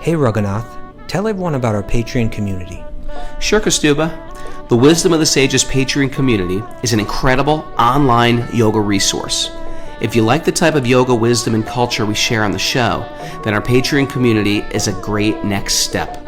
Hey Raghunath, tell everyone about our Patreon community. Sure, Kastuba. The Wisdom of the Sages Patreon community is an incredible online yoga resource. If you like the type of yoga wisdom and culture we share on the show, then our Patreon community is a great next step.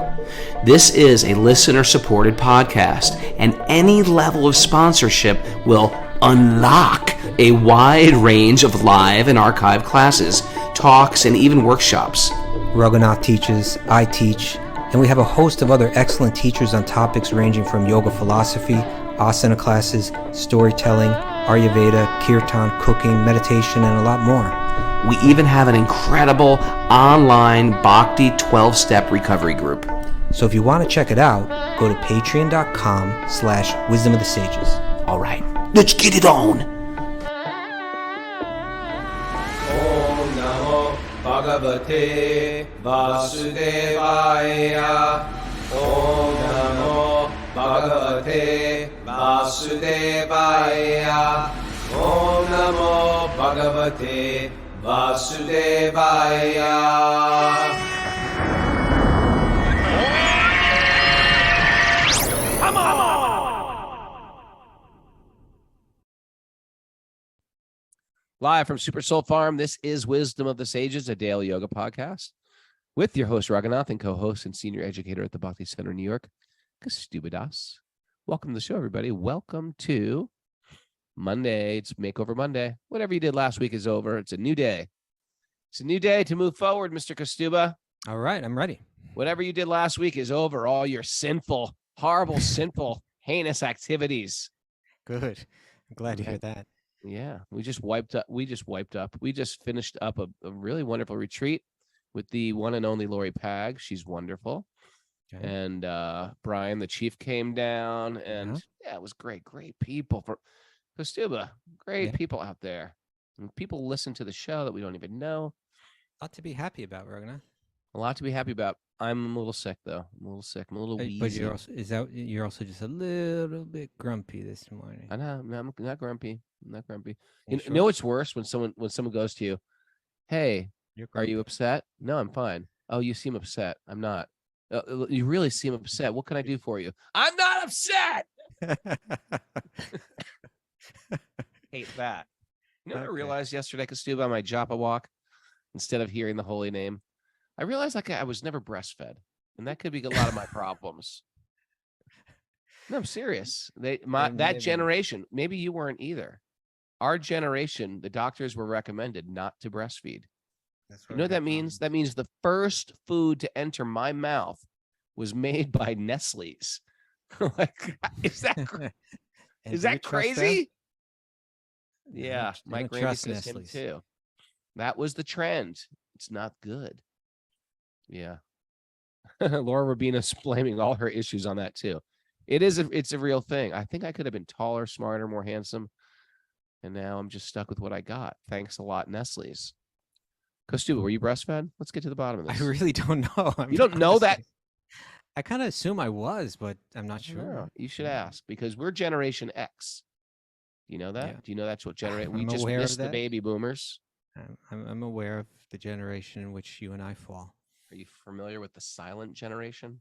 This is a listener-supported podcast, and any level of sponsorship will unlock a wide range of live and archived classes, talks, and even workshops. Raghunath teaches, I teach, and we have a host of other excellent teachers on topics ranging from yoga philosophy, asana classes, storytelling, Ayurveda, kirtan, cooking, meditation, and a lot more. We even have an incredible online Bhakti 12-step recovery group. So if you want to check it out, go to patreon.com/wisdom of the sages. All right, let's get it on. Bhagavate Vasudevaya. Om Namo Bhagavate Vasudevaya. Om Namo Bhagavate Vasudevaya. Come on! Live from Super Soul Farm, this is Wisdom of the Sages, a daily yoga podcast with your host, Raghunath, and co-host and senior educator at the Bhakti Center in New York, Kastuba Das. Welcome to the show, everybody. Welcome to Monday. It's Makeover Monday. Whatever you did last week is over. It's a new day. It's a new day to move forward, Mr. Kastuba. All right, I'm ready. Whatever you did last week is over. All your sinful, horrible, sinful, heinous activities. Good. I'm glad to hear that. Yeah, we just wiped up. We just finished up a really wonderful retreat with the one and only Lori Pag. She's wonderful. Okay. And Brian, the chief, came down, and yeah, it was great. Great people for Kastuba. Great people out there. And people listen to the show that we don't even know. A lot to be happy about, Raghunath. A lot to be happy about. I'm a little sick, though. I'm a little sick. I'm a little wheezy. But you're also just a little bit grumpy this morning. I know. I'm not grumpy. I'm not grumpy. You Sure? know what's worse? When someone goes to you, hey, are you upset? No, I'm fine. Oh, you seem upset. I'm not. You really seem upset. What can I do for you? I'm not upset. Hate that. You know what I realized yesterday, Kastuba, on my japa walk, instead of hearing the holy name, I realized I was never breastfed, and that could be a lot of my problems. No, I'm serious. That generation, maybe you weren't either. Our generation, the doctors were recommended not to breastfeed. You know what that means? That means the first food to enter my mouth was made by Nestle's. Like, is that crazy? Yeah, my granny says him too. That was the trend. It's not good. Yeah. Laura Rubina's blaming all her issues on that too. It's a real thing. I think I could have been taller, smarter, more handsome. And now I'm just stuck with what I got. Thanks a lot, Nestle's. Kastuba, were you breastfed? Let's get to the bottom of this. I really don't know. You don't know that? I kind of assume I was, but I'm not sure. No, you should ask, because we're Generation X. Do you know that? Yeah. Do you know that's what generation? We just missed the baby boomers. I'm aware of the generation in which you and I fall. Are you familiar with the silent generation?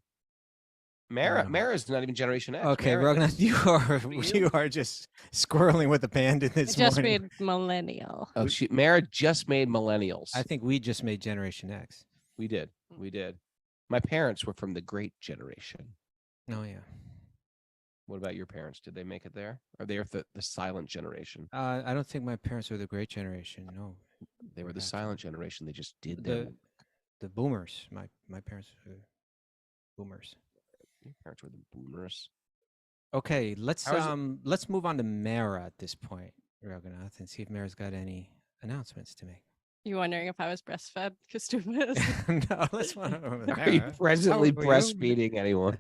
Mara's not even Generation X. Okay, Raghunath, you are just squirreling with abandon this morning. Just made millennial. Oh, Mara just made millennials. I think we just made Generation X. We did. My parents were from the Great Generation. Oh yeah. What about your parents? Did they make it there? Or they were the silent generation? I don't think my parents were the Great Generation. No, they were the silent generation. They just did the boomers. My parents were boomers. Your parents were the boomers. Okay, let's move on to Mara at this point, Raghunath, and see if Mara's got any announcements to make. You wondering if I was breastfed, Kastuba? No, let's want to over there. Are you presently breastfeeding anyone?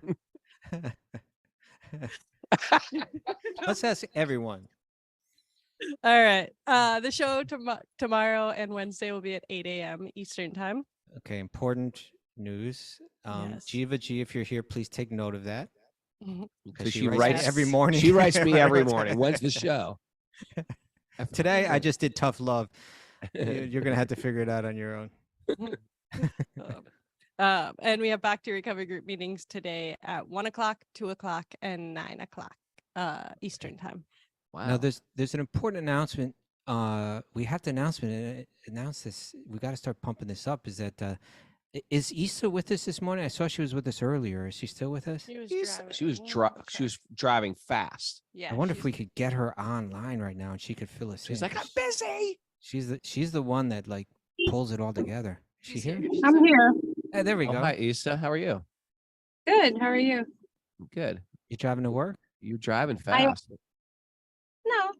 Let's ask everyone. All right. The show tomorrow and Wednesday will be at 8 a.m. Eastern time. Okay, important news. Yes. Jiva G, if you're here, please take note of that. So she writes every morning. She writes me every morning. When's the show? Today, I just did tough love. You're going to have to figure it out on your own. And we have back to recovery group meetings today at 1 o'clock, 2 o'clock, and 9 o'clock Eastern time. Wow. Now there's an important announcement. We have to announce this. We got to start pumping this up. Is that is Issa with us this morning? I saw she was with us earlier. Is she still with us? She was driving fast. Yeah. I wonder if we could get her online right now and she could fill us in. She's like, I'm busy. She's the one that like pulls it all together. Is she here? I'm here. Hey, there we Oh, go. hi, Issa. How are you? Good. How are you? Good. You driving to work? You're driving fast. No,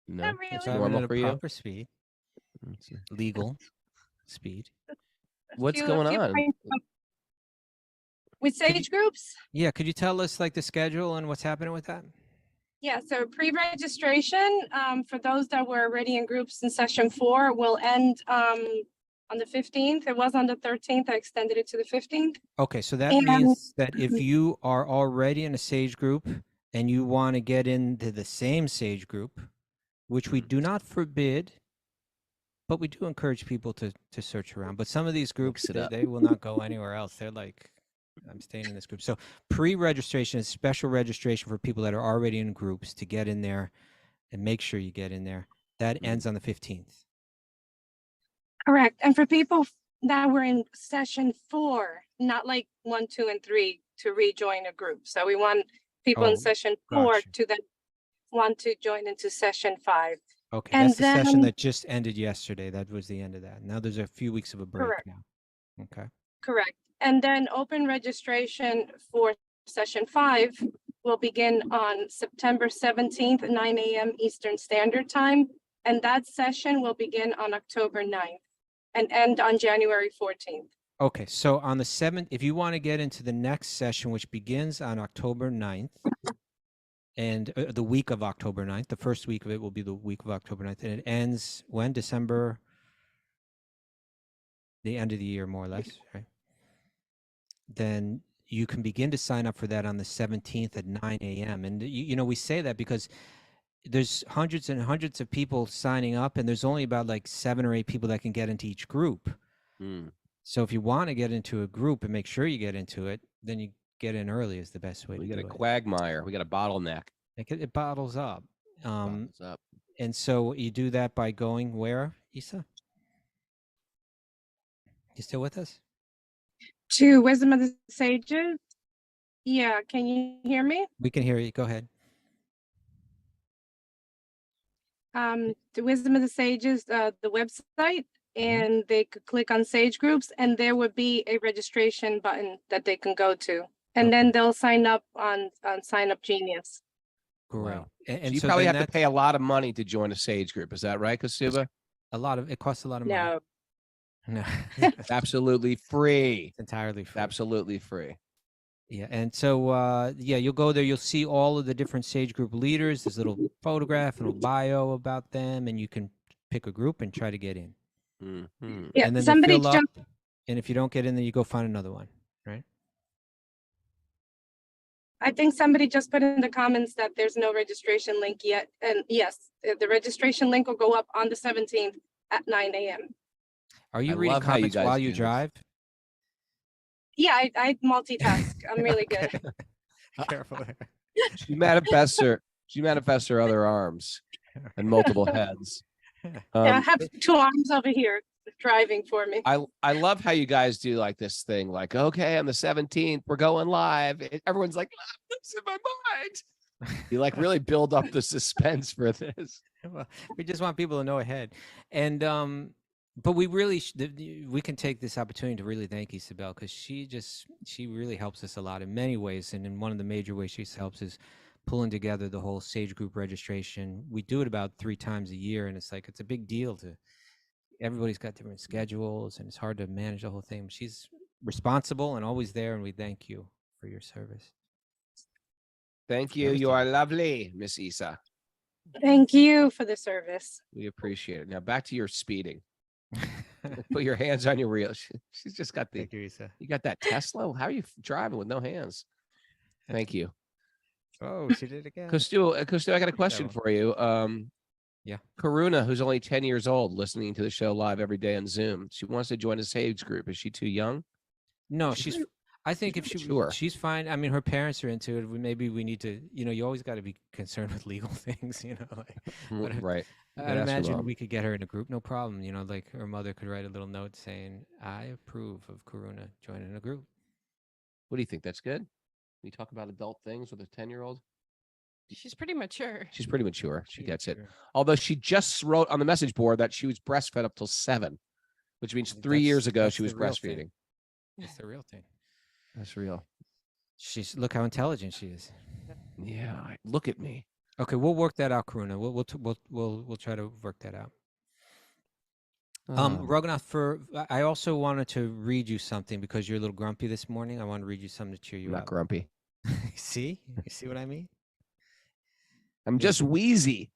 No, not it's really. Driving normal at for a you. proper speed, legal speed. What's a going few on? points with sage groups? Yeah, could you tell us like the schedule and what's happening with that? Yeah, so pre-registration for those that were already in groups in session 4 will end on the 15th. It was on the 13th. I extended it to the 15th. Okay, so that And- means that if you are already in a Sage group and you want to get into the same Sage group, which we do not forbid, but we do encourage people to search around. But some of these groups, Mix it up. they will not go anywhere else. They're like, I'm staying in this group. So pre-registration is special registration for people that are already in groups to get in there and make sure you get in there. That ends on the 15th. Correct. And for people that were in session 4, not like 1, 2, and 3 to rejoin a group. So we want people Oh, in session 4 gotcha. to then want to join into session 5. Okay, And that's the session then- that just ended yesterday. That was the end of that. Now there's a few weeks of a break Correct. now. Okay. Correct. And then open registration for session 5 will begin on September 17th, 9 a.m. Eastern Standard Time. And that session will begin on October 9th and end on January 14th. Okay, so on the 7th, if you want to get into the next session, which begins on October 9th, and the week of October 9th, the first week of it will be the week of October 9th, and it ends when? December, the end of the year, more or less, right? Then you can begin to sign up for that on the 17th at 9 a.m. And, you know, we say that because there's hundreds and hundreds of people signing up, and there's only about like 7 or 8 people that can get into each group. Mm. So if you want to get into a group and make sure you get into it, then you get in early is the best way We to got a do it. quagmire. We got a bottleneck. It bottles up. Bottles up. And so you do that by going where, Issa? You still with us? To Wisdom of the Sages. Yeah, can you hear me? We can hear you. Go ahead. The Wisdom of the Sages, the website, and they could click on Sage Groups, and there would be a registration button that they can go to. And then they'll sign up on Sign Up Genius. Great. Wow. And You so probably then have to pay a lot of money to join a Sage group. Is that right, Kasuba? it costs a lot of money. No, No. It's absolutely free. It's entirely free. Absolutely free. Yeah, and so yeah, you'll go there. You'll see all of the different Sage group leaders. There's a little photograph, a little bio about them, and you can pick a group and try to get in. Mhm. yeah, And then somebody they fill jumped. up, and if you don't get in, then you go find another one. Right? I think somebody just put in the comments that there's no registration link yet. And yes, the registration link will go up on the 17th at 9 a.m. Are you I reading love how you comments guys while do you this. drive? Yeah, I multitask. I'm really good. Careful there. She manifests her other arms and multiple heads. Yeah, I have 2 arms over here driving for me. I love how you guys do like this thing, like, okay, on the 17th, we're going live. Everyone's like, what's in my mind? You like really build up the suspense for this. Well, we just want people to know ahead. And but we really we can take this opportunity to really thank Isabel, because she really helps us a lot in many ways. And in one of the major ways she helps is pulling together the whole Sage group registration. We do it about 3 times a year, and it's like it's a big deal to everybody's got different schedules, and it's hard to manage the whole thing. She's responsible and always there, and we thank you for your service. Thank you. You are lovely, Miss Isa. Thank you for the service. We appreciate it. Now back to your speeding. Put your hands on your wheel. She's just got the. Thank you, Isa. You got that Tesla? How are you driving with no hands? Thank you. Oh, she did it again. Kustu, I got a question one. for you. Yeah. Karuna, who's only 10 years old, listening to the show live every day on Zoom. She wants to join a Sage group. Is she too young? No, She's I think she's if she mature. she's fine. I mean, her parents are into it. Maybe we need to, you always got to be concerned with legal things, like. But Right. You I'd gotta ask your imagine mom. we could get her in a group, no problem. Like her mother could write a little note saying, "I approve of Karuna joining a group." What do you think? That's good? You talk about adult things with a 10-year-old? She's pretty mature. She's pretty mature. She Pretty gets it. mature. Although she just wrote on the message board that she was breastfed up till 7, which means 3 years ago That's she was the real thing. breastfeeding. That's the real thing. That's real. Look how intelligent she is. Yeah. Look at me. Okay, we'll work that out, Karuna. We'll try to work that out. Raghunath, I also wanted to read you something because you're a little grumpy this morning. I want to read you something to cheer you I'm not up. grumpy. See? You see what I mean? I'm just wheezy.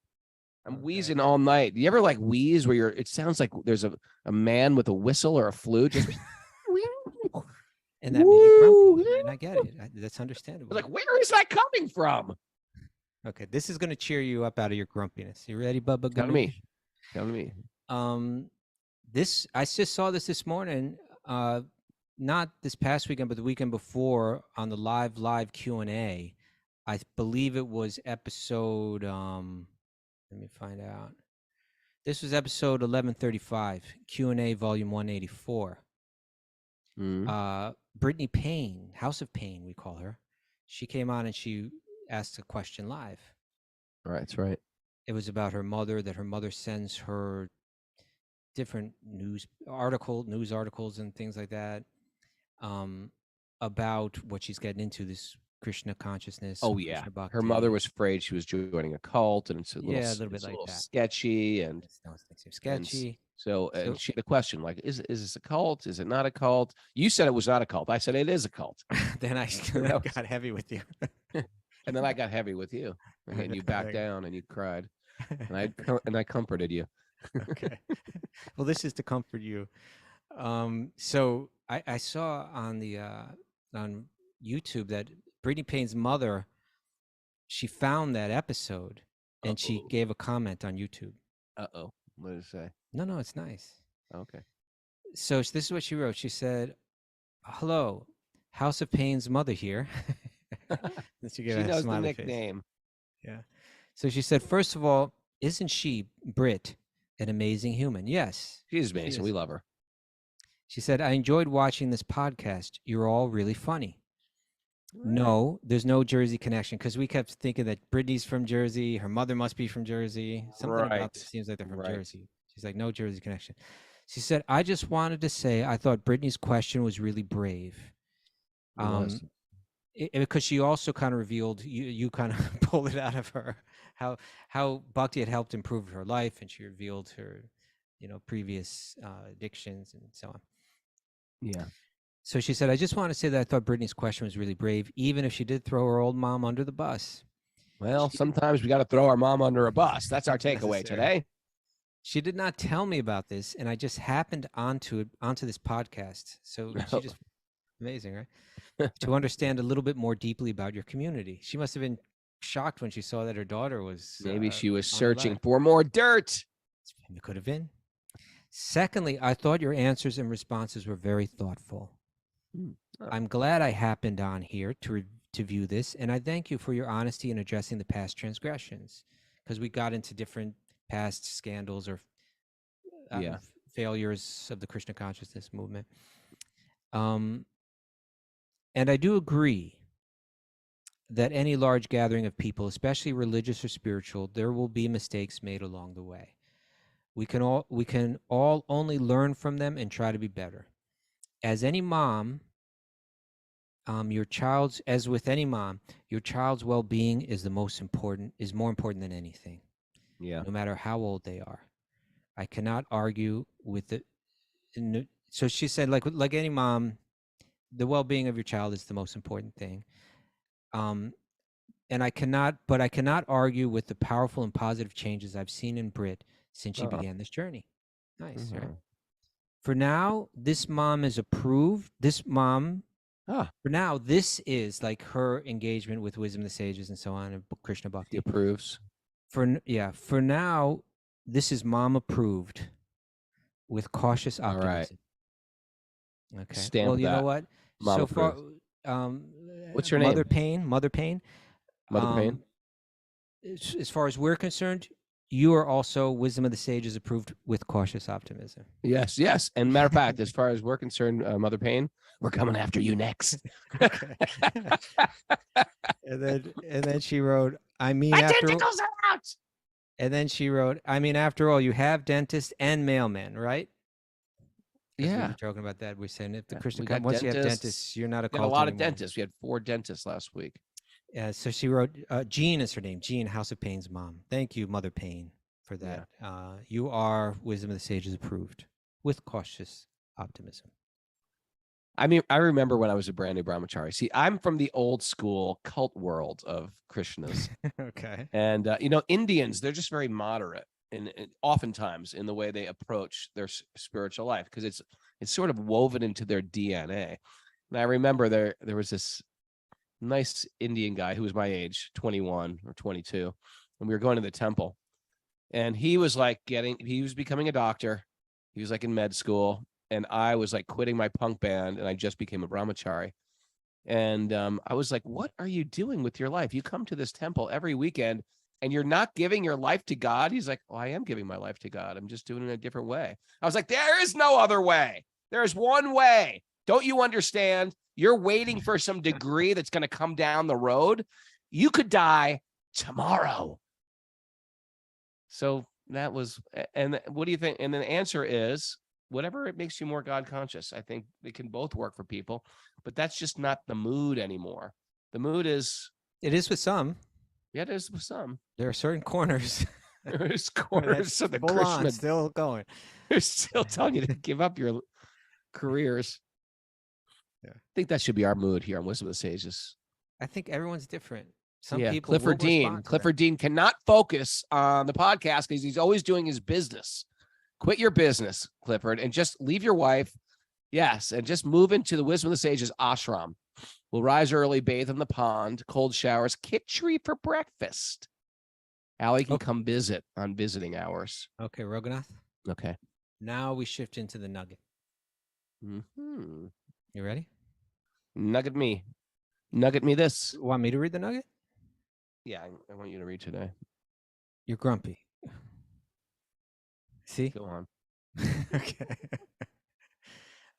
I'm Okay. wheezing all night. You ever like wheeze where it sounds like there's a man with a whistle or a flute? Just And that made you grumpy. And I get it. That's understandable. like, where is that coming from? Okay, this is going to cheer you up out of your grumpiness. You ready, Bubba? Tell me. Tell me. I just saw this morning, not this past weekend, but the weekend before on the live Q&A. I believe it was episode, let me find out. This was episode 1135, Q&A volume 184. Brittany Payne, House of Pain, we call her. She came on and she asked a question live. All right, that's right. It was about her mother, that her mother sends her different news articles and things like that, about what she's getting into, this Krishna consciousness. Oh yeah, Krishna her mother was afraid she was joining a cult, and it's a little bit like that. Sketchy, and sketchy. So she had a question like, is this a cult? Is it not a cult? You said it was not a cult. I said it is a cult. Then I got heavy with you. And then I got heavy with you, and you backed down and you cried, and I comforted you. Okay. Well, this is to comfort you. So I saw on the on YouTube that Brittany Payne's mother, she found that episode and she gave a comment on YouTube. What did it say? No, it's nice. Okay. So this is what she wrote. She said, "Hello, House of Pain's mother here." She knows the nickname. Face. Yeah. So she said, "First of all, isn't she, Britt, an amazing human?" Yes. She's amazing. We love her. She said, "I enjoyed watching this podcast. You're all really funny." Right. No, there's no Jersey connection, because we kept thinking that Brittany's from Jersey. Her mother must be from Jersey. Something about this seems like they're from Jersey. She's like, no Jersey connection. She said, "I just wanted to say I thought Brittany's question was really brave." Because she also kind of revealed, you kind of pulled it out of her, how Bhakti had helped improve her life, and she revealed her, previous addictions and so on. Yeah. So she said, "I just want to say that I thought Brittany's question was really brave, even if she did throw her old mom under the bus." Well, sometimes we got to throw our mom under a bus. That's our takeaway today. She did not tell me about this, and I just happened onto this podcast. So she just amazing, right? To understand a little bit more deeply about your community. She must have been shocked when she saw that her daughter was. Maybe she was searching for more dirt. It could have been. Secondly, I thought your answers and responses were very thoughtful. I'm glad I happened on here to view this, and I thank you for your honesty in addressing the past transgressions, because we got into different past scandals or failures of the Krishna consciousness movement. And I do agree that any large gathering of people, especially religious or spiritual, there will be mistakes made along the way. We can all only learn from them and try to be better. As any mom, as with any mom, your child's well-being is more important than anything. Yeah. No matter how old they are. I cannot argue with it. So she said, like any mom, the well-being of your child is the most important thing. And I cannot argue with the powerful and positive changes I've seen in Britt since she began this journey. Nice, right? For now, this mom is approved. For now, this is like her engagement with Wisdom of the Sages and so on, and Krishna Bhakti. He approves. For now, this is mom approved with cautious optimism. All right. Okay. Stamp you that. know what? Mom so far, approved. What's your Mother name? Pain, Mother Pain. Mother Pain? As far as we're concerned, you are also Wisdom of the Sages approved with cautious optimism. Yes, yes. And matter of fact, as far as we're concerned, Mother Pain, we're coming after you next. Okay. and then she wrote, I mean, My after tentacles are out. and then she wrote, I mean, after all, you have dentist and mailman, right? 'Cause we Yeah. were joking about that. We're saying if the Yeah, Christian we got once you have dentists. dentists, you're not a We got a cult lot of anymore. dentists. We had 4 dentists last week. Yeah, so she wrote, Jean is her name. Jean, House of Pain's mom. Thank you, Mother Pain, for that. You are Wisdom of the Sages approved with cautious optimism. I mean, I remember when I was a brand new brahmachari. See, I'm from the old school cult world of Krishnas. Okay. And, Indians, they're just very moderate and oftentimes in the way they approach their spiritual life because it's sort of woven into their DNA. And I remember there was this nice Indian guy who was my age, 21 or 22, and we were going to the temple. And he was like he was becoming a doctor. He was like in med school. And I was like quitting my punk band and I just became a brahmachari. And I was like, what are you doing with your life? You come to this temple every weekend and you're not giving your life to God. He's like, well, I am giving my life to God. I'm just doing it in a different way. I was like, there is no other way. There's one way. Don't you understand? You're waiting for some degree that's going to come down the road. You could die tomorrow. So that was, and what do you think? And the answer is, whatever it makes you more God conscious. I think it can both work for people, but that's just not the mood anymore. The mood is. It is with some. Yeah, it is with some. There are certain corners. There's corners of the full on, Krishna. still going. They're still telling you to give up your careers. Yeah. I think that should be our mood here on Wisdom of the Sages. I think everyone's different. Some Yeah, people. Clifford will Dean. respond to Clifford Dean cannot focus on the podcast because he's always doing his business. Quit your business, Clifford, and just leave your wife. Yes, and just move into the Wisdom of the Sages ashram. We'll rise early, bathe in the pond, cold showers, khichdi for breakfast. Allie can come visit on visiting hours. that. Okay, Roghunath. Okay. Now we shift into the nugget. Mm-hmm. You ready? Nugget me. Nugget me this. Want me to read the nugget? Yeah, I want you to read today. You're grumpy. See? Go on. Okay.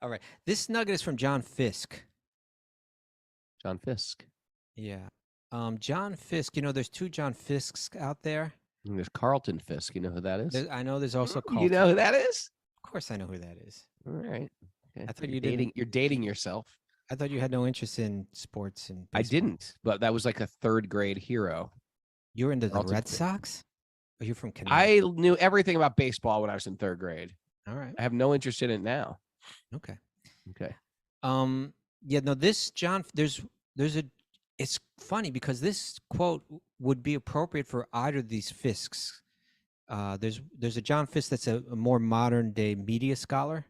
All right. This nugget is from John Fiske. John Fiske. Yeah. John Fiske, there's 2 John Fiskes out there. And there's Carlton Fiske. You know who that is? I know there's also You know who that is? Of course I know who that is. All right. Okay. I thought You're dating yourself. I thought you had no interest in sports and I baseball. didn't, but that was like a 3rd grade hero. You were into the Carlton Red Fiske. Sox? Or you're from Connecticut? I knew everything about baseball when I was in 3rd grade. All right. I have no interest in it now. Okay. Okay. Yeah, no, this John, there's it's funny because this quote would be appropriate for either of these Fiskes. There's a John Fiske that's a more modern day media scholar.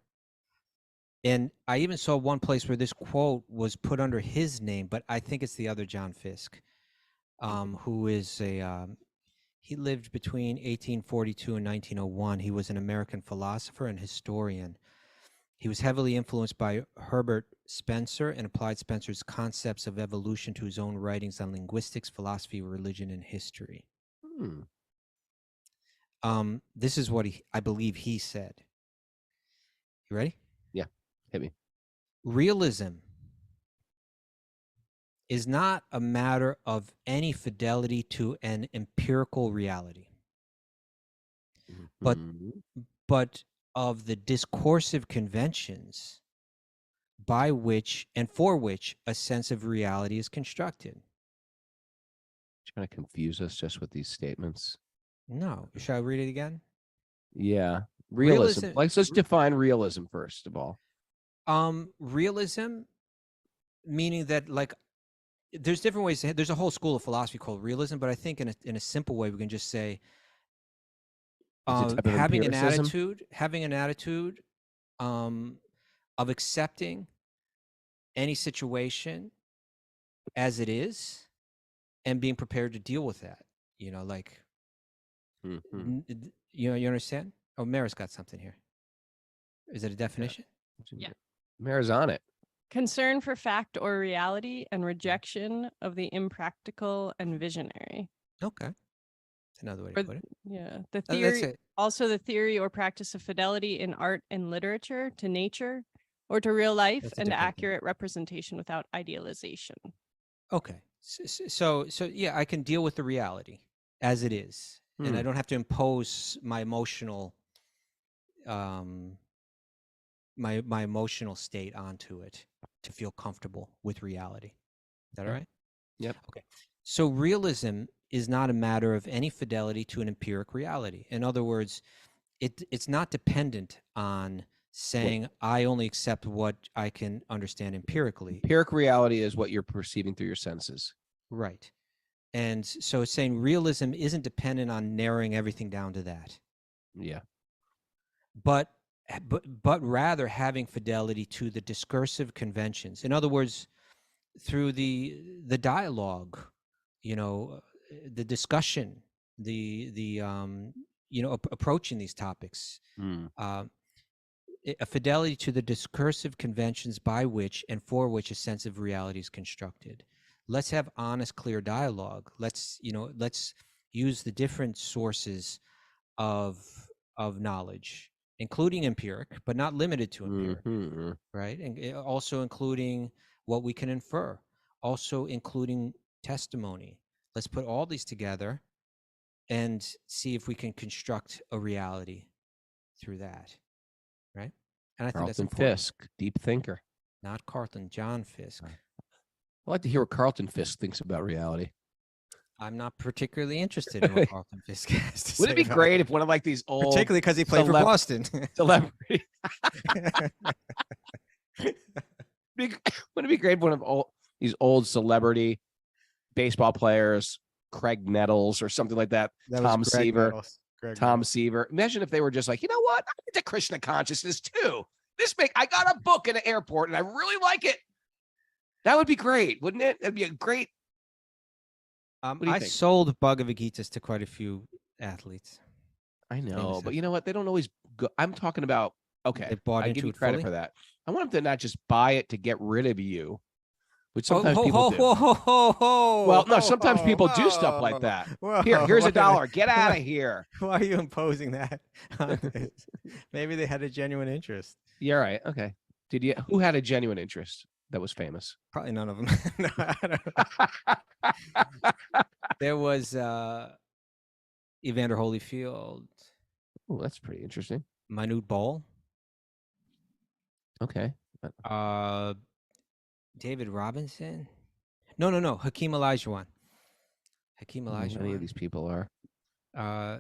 And I even saw one place where this quote was put under his name, but I think it's the other John Fiske, who is he lived between 1842 and 1901. He was an American philosopher and historian. He was heavily influenced by Herbert Spencer and applied Spencer's concepts of evolution to his own writings on linguistics, philosophy, religion, and history. This is what I believe he said. You ready? Yeah, hit me. Realism is not a matter of any fidelity to an empirical reality, but of the discursive conventions by which and for which a sense of reality is constructed. Trying to confuse us just with these statements. No. Shall I read it again? Yeah. Realism. Let's define realism first of all. Realism, meaning that there's different ways. There's a whole school of philosophy called realism, but I think in a simple way we can just say having an attitude of accepting any situation as it is and being prepared to deal with that. You understand? Oh, Mara's got something here. Is it a definition? Yeah. Mara's on it. Concern for fact or reality and rejection of the impractical and visionary. Okay. That's another way to Or put it. yeah, the That's theory, it. also the theory or practice of fidelity in art and literature to nature or to real life That's a and different thing. accurate representation without idealization. Okay. So yeah, I can deal with the reality as it is, and I don't have to impose my emotional, my emotional state onto it to feel comfortable with reality. Is that all right? Yep. Okay. So realism is not a matter of any fidelity to an empiric reality. In other words, it's not dependent on saying I only accept what I can understand empirically. Empiric reality is what you're perceiving through your senses. Right. And so it's saying realism isn't dependent on narrowing everything down to that. Yeah. But rather having fidelity to the discursive conventions. In other words, through the dialogue, the discussion, the approaching these topics, a fidelity to the discursive conventions by which and for which a sense of reality is constructed. Let's have honest, clear dialogue. Let's use the different sources of knowledge, including empiric, but not limited to empiric, right? And also including what we can infer, also including testimony. Let's put all these together and see if we can construct a reality through that, right? And I think that's Carlton important. Fiske, deep thinker. Not Carlton, John Fiske. I'd like to hear what Carlton Fiske thinks about reality. I'm not particularly interested in what Carlton Fiske has to say. Would it be about great if one of like these old, particularly because he played for Boston. celebrity? Wouldn't it be great if one of these old celebrity baseball players, Craig Nettles or something like that, Tom Seaver. Tom Seaver. Imagine if they were just like, you know what? I'm into Krishna consciousness too. I got a book in an airport and I really like it. That would be great, wouldn't it? That'd be a great. I sold Bhagavad Gitas to quite a few athletes. I know, but you know what? They don't always go. I'm talking about, okay, they bought I into give you it credit fully? for that. I want them to not just buy it to get rid of you, which sometimes people do. Well, no, sometimes people do stuff like that. Here's $1. Get out of here. Why are you imposing that? Maybe they had a genuine interest. Yeah, right. Okay. Who had a genuine interest that was famous? Probably none of them. No, I don't know. There was Evander Holyfield. Oh, that's pretty interesting. Manute Bol. Okay. David Robinson. No. Hakeem Olajuwon. Hakeem Olajuwon. Many of these people are.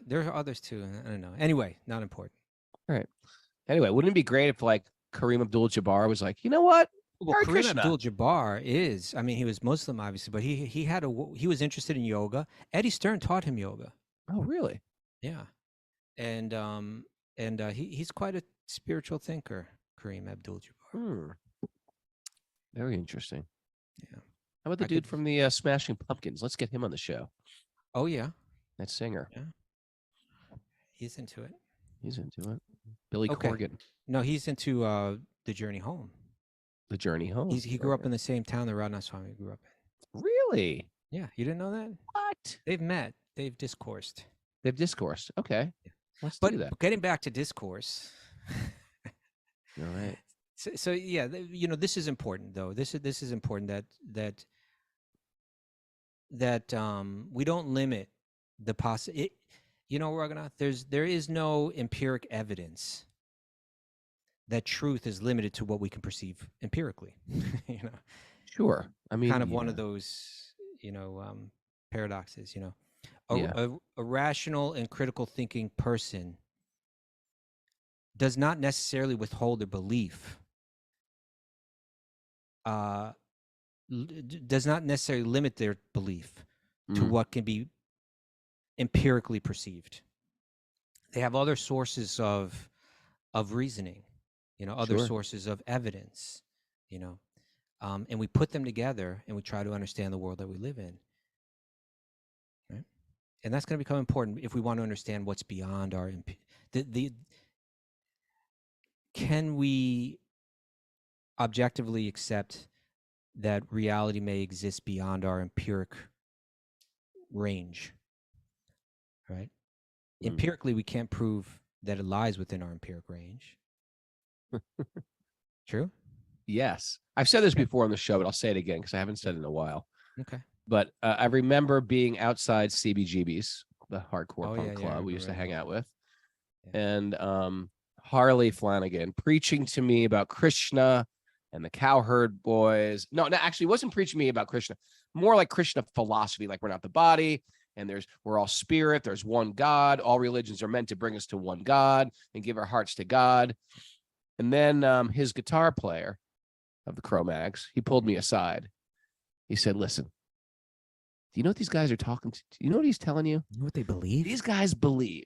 There are others too. I don't know. Anyway, not important. All right. Anyway, wouldn't it be great if like Kareem Abdul-Jabbar was like, you know what? Well, Kareem Abdul-Jabbar is. I mean, he was Muslim, obviously, but he was interested in yoga. Eddie Stern taught him yoga. Oh, really? Yeah, and he's quite a spiritual thinker, Kareem Abdul-Jabbar. Very interesting. Yeah. How about the dude from the Smashing Pumpkins? Let's get him on the show. Oh yeah, that singer. Yeah, he's into it. He's into it. Billy Corgan. No, he's into The Journey Home. The Journey Home. He grew up in the same town that Radha-Swami grew up in. Really? Yeah, you didn't know that? What? They've met. They've discoursed. Okay. Yeah. Let's do that. But getting back to discourse. All right. So yeah, this is important though. This is important that we don't limit the possibility. Raghunath, there is no empiric evidence that truth is limited to what we can perceive empirically. Sure. I mean, kind of one of those, paradoxes. A rational and critical thinking person does not necessarily withhold their belief. Does not necessarily limit their belief to what can be empirically perceived. They have other sources of reasoning, other sources of evidence, and we put them together and we try to understand the world that we live in. Right? And that's going to become important if we want to understand what's beyond our can we objectively accept that reality may exist beyond our empiric range, right? Empirically, we can't prove that it lies within our empiric range. True? Yes. I've said this before on the show, but I'll say it again because I haven't said it in a while. Okay. But I remember being outside CBGB's, the hardcore Oh, punk yeah, I club we used to remember hang that. out with. Yeah. And Harley Flanagan preaching to me about Krishna and the cowherd boys. No, actually, it wasn't preaching me about Krishna. More like Krishna philosophy, like we're not the body, and we're all spirit. There's one God. All religions are meant to bring us to one God and give our hearts to God. And then his guitar player of the Cro-Mags, he pulled me aside. He said, "Listen, do you know what these guys are talking to? Do you know what he's telling you? You know what they believe? These guys believe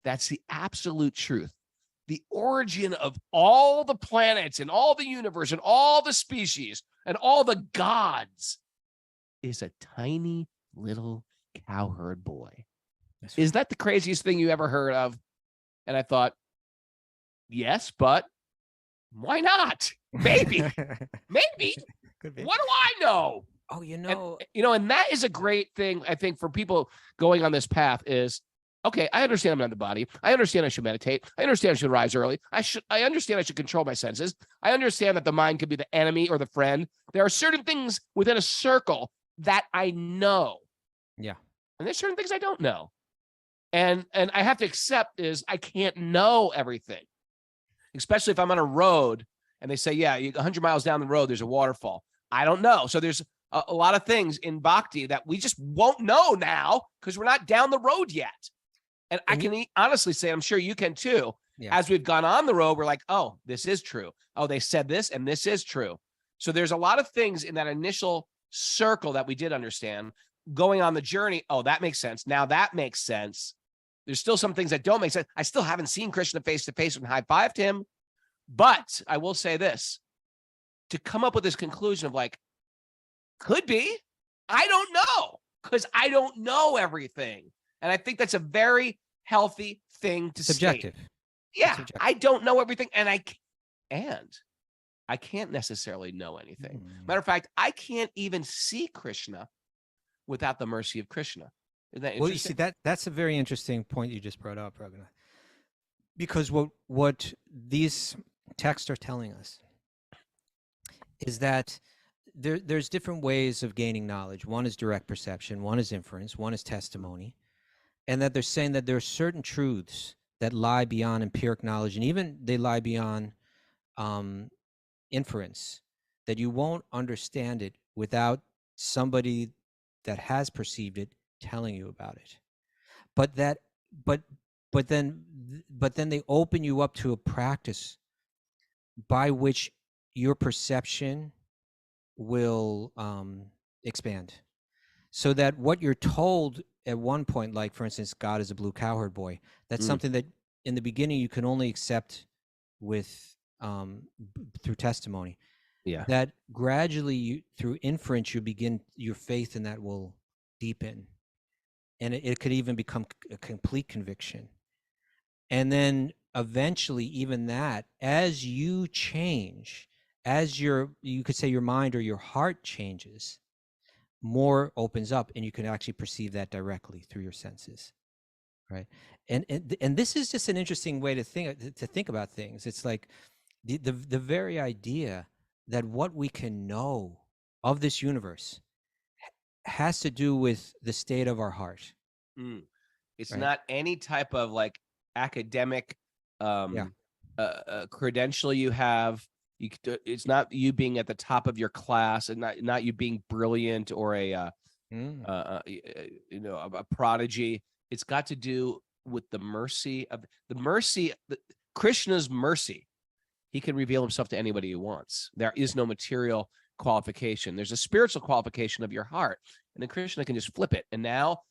that's the absolute truth. The origin of all the planets and all the universe and all the species and all the gods is a tiny little cowherd boy." Is that the craziest thing you ever heard of? And I thought, yes, but why not? Maybe, maybe. Could be. What do I know? Oh, you know, and that is a great thing, I think, for people going on this path is, okay, I understand I'm not the body. I understand I should meditate. I understand I should rise early. I understand I should control my senses. I understand that the mind could be the enemy or the friend. There are certain things within a circle that I know. Yeah. And there's certain things I don't know. And I have to accept is I can't know everything, especially if I'm on a road and they say, yeah, 100 miles down the road, there's a waterfall. I don't know. So there's a lot of things in Bhakti that we just won't know now because we're not down the road yet. And I can honestly say, I'm sure you can too. Yeah. As we've gone on the road, we're like, oh, this is true. Oh, they said this and this is true. So there's a lot of things in that initial circle that we did understand. Going on the journey, oh, that makes sense. Now that makes sense. There's still some things that don't make sense. I still haven't seen Krishna face to face and high-fived him. But I will say this, to come up with this conclusion of like, could be, I don't know, because I don't know everything. And I think that's a very healthy thing to subjective. State. Yeah, subjective. I don't know everything, and I can't necessarily know anything. Matter of fact, I can't even see Krishna without the mercy of Krishna. Isn't that interesting? Well, you see, that's a very interesting point you just brought up, Raghunath. Because what these texts are telling us is that there's different ways of gaining knowledge. One is direct perception, one is inference, one is testimony. And that they're saying that there are certain truths that lie beyond empiric knowledge, and even they lie beyond inference, that you won't understand it without somebody that has perceived it telling you about it. But then they open you up to a practice by which your perception will expand, so that what you're told at one point, like for instance, God is a blue cowherd boy, that's something that in the beginning you can only accept with through testimony. Yeah. That gradually through inference, you begin, your faith in that will deepen, and it could even become a complete conviction. And then eventually, even that, as you change, as you could say your mind or your heart changes, more opens up, and you can actually perceive that directly through your senses, right? And this is just an interesting way to think about things. It's like the very idea that what we can know of this universe has to do with the state of our heart. It's right? Not any type of like academic credential you have. It's not you being at the top of your class, and not you being brilliant or a prodigy. It's got to do with the mercy of Krishna's mercy. He can reveal himself to anybody he wants. There is no material qualification. There's a spiritual qualification of your heart, and then Krishna can just flip it. And now,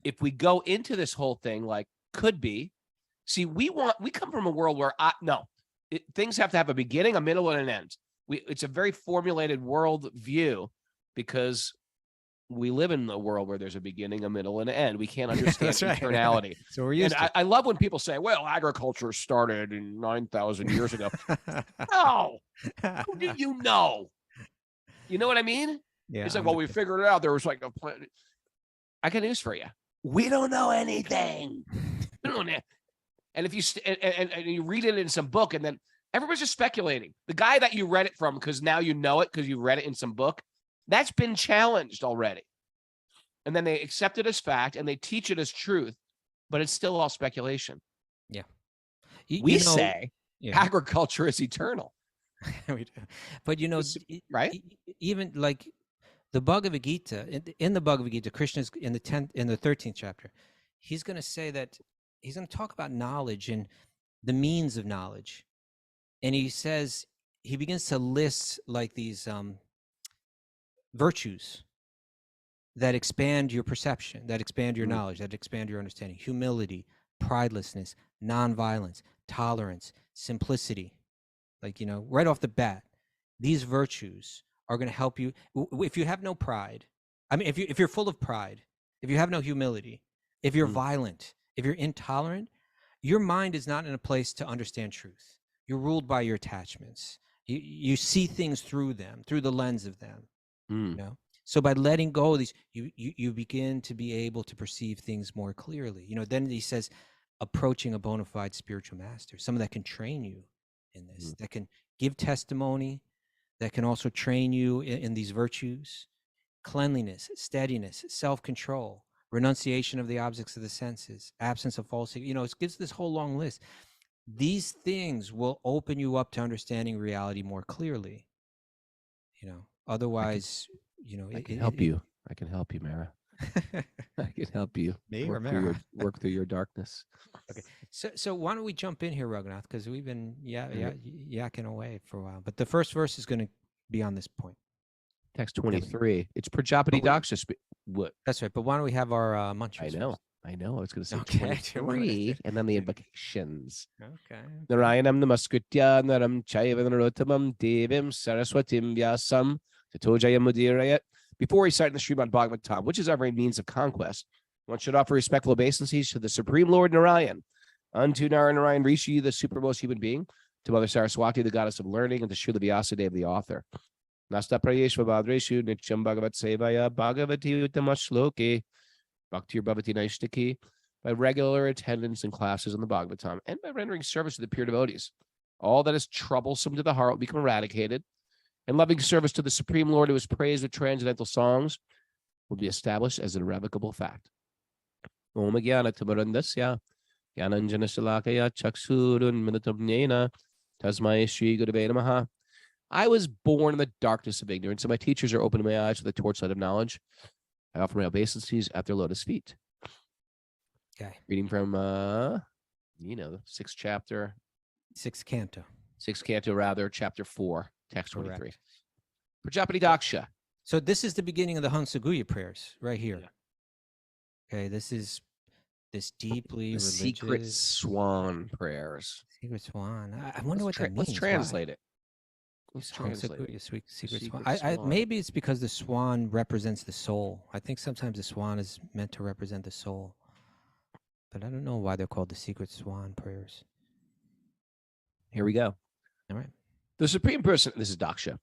if we go into this whole thing, like could be, see, we come from a world where things have to have a beginning, a middle, and an end. It's a very formulated world view because we live in a world where there's a beginning, a middle, and an end. We can't understand That's right. eternality. So we're used And I love when people say, well, agriculture started in 9,000 years ago. No. How do you know? You know what I mean? Yeah, It's like, I'm well, with we you. figured it out. There was like a planet. I got news for you. We don't know anything. We don't know. And if you and you read it in some book, and then everybody's just speculating. The guy that you read it from, because now you know it because you read it in some book, that's been challenged already. And then they accept it as fact and they teach it as truth, but it's still all speculation. Yeah. We say yeah. agriculture is eternal. We do. But Right? Even like the Bhagavad Gita, in the Bhagavad Gita, Krishna's in the 13th chapter, he's going to say that he's going to talk about knowledge and the means of knowledge. And he says, he begins to list like these virtues that expand your perception, that expand your knowledge, that expand your understanding. Humility, pridelessness, nonviolence, tolerance, simplicity. Like, right off the bat, these virtues are going to help you. If you have no pride, I mean, if you're full of pride, if you have no humility, if you're violent, if you're intolerant, your mind is not in a place to understand truth. You're ruled by your attachments. You see things through them, through the lens of them. So by letting go of these, you begin to be able to perceive things more clearly. Then he says, approaching a bona fide spiritual master, someone that can train you in this, that can give testimony, that can also train you in these virtues: cleanliness, steadiness, self-control, renunciation of the objects of the senses, absence of falsehood. It gives this whole long list. These things will open you up to understanding reality more clearly. Otherwise, I can help you. I can help you, Mara. I can help you. Me or Mara? Work through your darkness. Okay. So why don't we jump in here, Raghunath? Because we've been yakking away for a while. But the first verse is going to be on this point. Text 23. It's Prajapati Daksha. What? That's right. But why don't we have our munchers? I know. I was going to say Okay. 23, and then the invocations. Okay. Narayanam namaskritya naram chaiva narottamam devim saraswatim vyasam tato jayamudirayat. Before reciting the Srimad Bhagavatam, which is every means of conquest, one should offer respectful obeisances to the Supreme Lord Narayan, unto Narayan Rishi, the supermost human being, to Mother Saraswati, the goddess of learning, and to Srila Vyasadeva, the author. Nasta prayeshva bhadreshu nityam bhagavat sevaya bhagavati uttama Bhaktir Bhavati Naishtaki, by regular attendance in classes in the Bhagavatam, and by rendering service to the pure devotees. All that is troublesome to the heart will become eradicated, and loving service to the Supreme Lord, who is praised with transcendental songs, will be established as an irrevocable fact. Om Jnana Tamarandasya, Jnananjana Shalakaya Chaksurun Minatam Nyena, Tasmai Shri Gurave Namaha. I was born in the darkness of ignorance, and my teachers are opening my eyes to the torchlight of knowledge. I offer my obeisances at their lotus feet. Okay. Reading from, the 6th chapter. 6th canto. 6th canto, rather, chapter 4, text 23. Correct. Prajapati Daksha. So this is the beginning of the Hansaguya prayers right here. Yeah. Okay, this is this deeply religious... secret swan prayers. Secret swan. I wonder what that means. Let's translate it. Secret swan. Maybe it's because the swan represents the soul. I think sometimes the swan is meant to represent the soul. But I don't know why they're called the secret swan prayers. Here we go. All right. The Supreme Person, this is Daksha,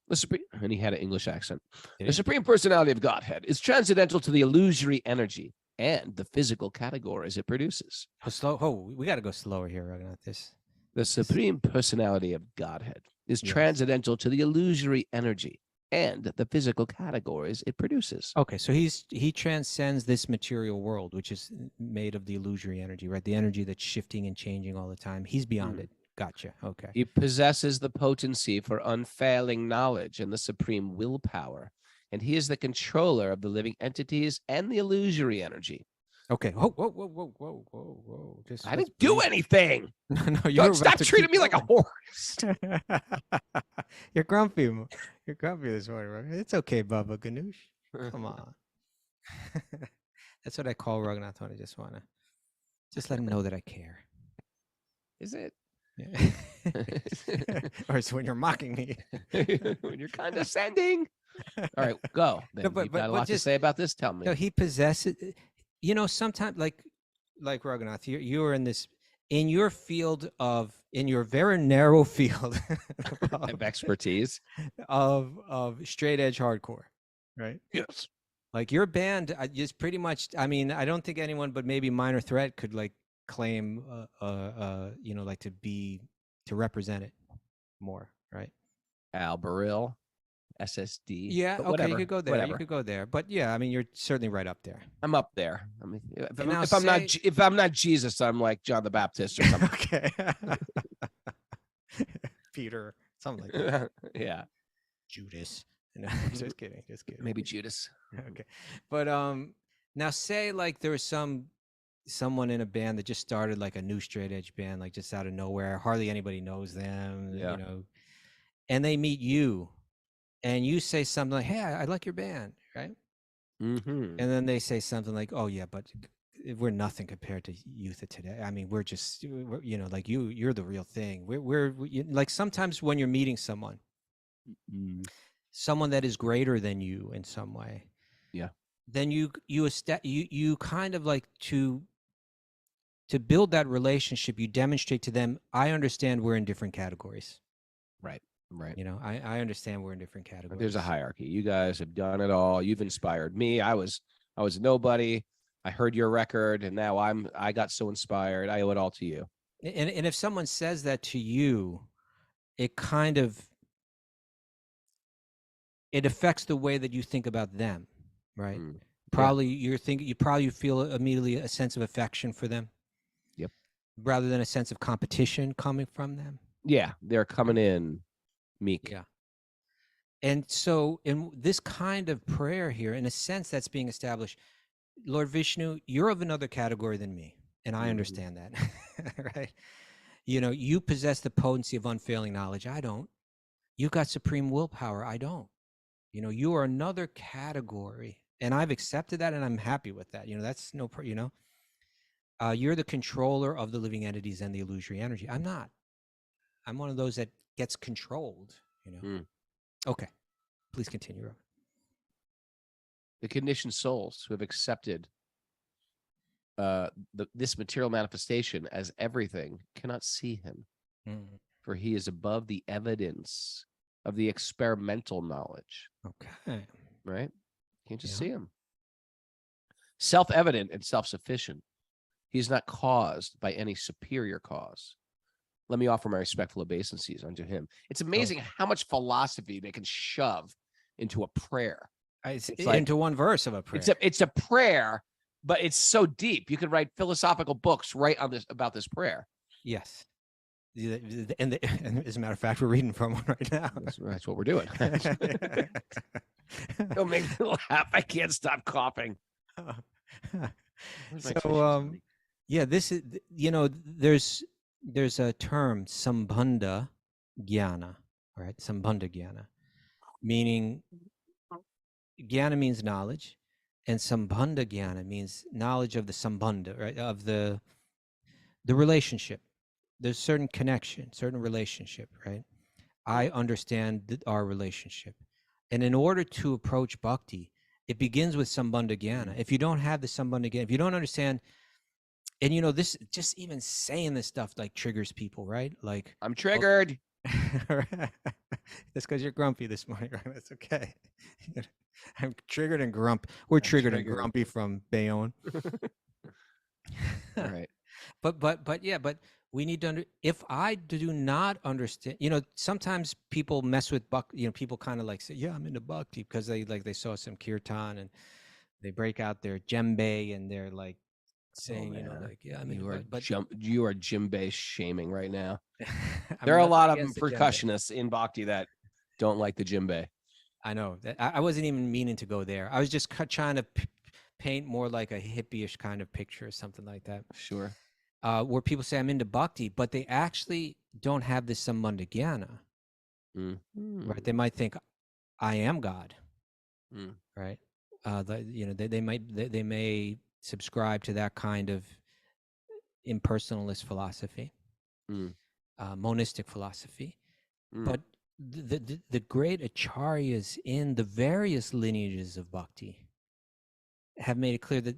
and he had an English accent. The Supreme Personality of Godhead is transcendental to the illusory energy and the physical categories it produces. We got to go slower here, Raghunath. The Supreme Personality of Godhead is transcendental to the illusory energy and the physical categories it produces. Okay, so he transcends this material world, which is made of the illusory energy, right? The energy that's shifting and changing all the time. He's beyond it. Gotcha. Okay. He possesses the potency for unfailing knowledge and the supreme willpower, and he is the controller of the living entities and the illusory energy. Okay. Whoa. I didn't do anything. No, stop treating me like a horse. You're grumpy. You're grumpy this morning, right? It's okay, Baba Ganoush. Come on. That's what I call Raghunath when I just want to let him know that I care. Is it? Yeah. Or it's when you're mocking me. When you're condescending. All right, go. Then No, you've got a lot to say about this. Tell me. No, he possesses. Sometimes like Raghunath, you are in your field in your very narrow field Of expertise. of straight edge hardcore, right? Yes. Like your band is pretty much. I mean, I don't think anyone but maybe Minor Threat could like claim, like to represent it more, right? Al Baril, SSD. Yeah, but okay, whatever, you could go there. Whatever. You could go there, but yeah, I mean, you're certainly right up there. I'm up there. I mean, And now if I'm not Jesus, I'm like John the Baptist or something. Okay, Peter, something like that. Yeah, Judas. No, just kidding. maybe Judas. Okay, but now say like there was someone in a band that just started like a new straight edge band, like just out of nowhere, hardly anybody knows them, Yeah. and they meet you, and you say something like, "Hey, I like your band," right? Mm-hmm. And then they say something like, "Oh yeah, but we're nothing compared to youth of today. I mean, we're like you're the real thing. Like sometimes when you're meeting someone that is greater than you in some way, yeah, then you kind of like to build that relationship, you demonstrate to them, I understand we're in different categories. Right. I understand we're in different categories. There's a hierarchy. You guys have done it all. You've inspired me. I was nobody. I heard your record, and now I got so inspired. I owe it all to you. And if someone says that to you, it kind of it affects the way that you think about them, right? Probably you feel immediately a sense of affection for them. Yep. Rather than a sense of competition coming from them. Yeah, they're coming in meek. Yeah. And so in this kind of prayer here, in a sense that's being established, Lord Vishnu, you're of another category than me, and I understand that, right? You possess the potency of unfailing knowledge. I don't. You've got supreme willpower. I don't. You are another category, and I've accepted that, and I'm happy with that. That's no, you're the controller of the living entities and the illusory energy. I'm not. I'm one of those that gets controlled, Okay, please continue, Robert. The conditioned souls who have accepted this material manifestation as everything cannot see him, for he is above the evidence of the experimental knowledge. Okay. Right? Can't just see him. Self-evident and self-sufficient. He is not caused by any superior cause. Let me offer my respectful obeisances unto him. It's amazing how much philosophy they can shove into a prayer. It's like, into one verse of a prayer. It's a prayer, but it's so deep. You could write philosophical books about this prayer. Yes. And as a matter of fact, we're reading from one right now. That's what we're doing. Don't make me laugh. I can't stop coughing. So, this is, there's a term, sambhanda jnana, right? Sambhanda jnana, meaning jnana means knowledge, and sambhanda jnana means knowledge of the sambhanda, right? Of the relationship. There's certain connection, certain relationship, right? I understand our relationship. And in order to approach bhakti, it begins with sambandha jnana. If you don't have the sambandha jnana, if you don't understand, and this, just even saying this stuff like triggers people, right? Like, I'm triggered. That's because you're grumpy this morning, right? That's okay. I'm triggered and grumpy. We're triggered and grumpy from Bayonne. All right. But we need to if I do not understand, sometimes people mess with people kind of like say, yeah, I'm into bhakti because they saw some kirtan and they break out their djembe and they're like saying, yeah, I mean, you are djembe shaming right now. There are a lot of percussionists in bhakti that don't like the djembe. I know that I wasn't even meaning to go there. I was just trying to paint more like a hippie-ish kind of picture or something like that. Sure. Where people say I'm into bhakti, but they actually don't have this sambandha jnana. Right? They might think I am God. Right? They may subscribe to that kind of impersonalist philosophy, monistic philosophy. But the great acharyas in the various lineages of bhakti have made it clear that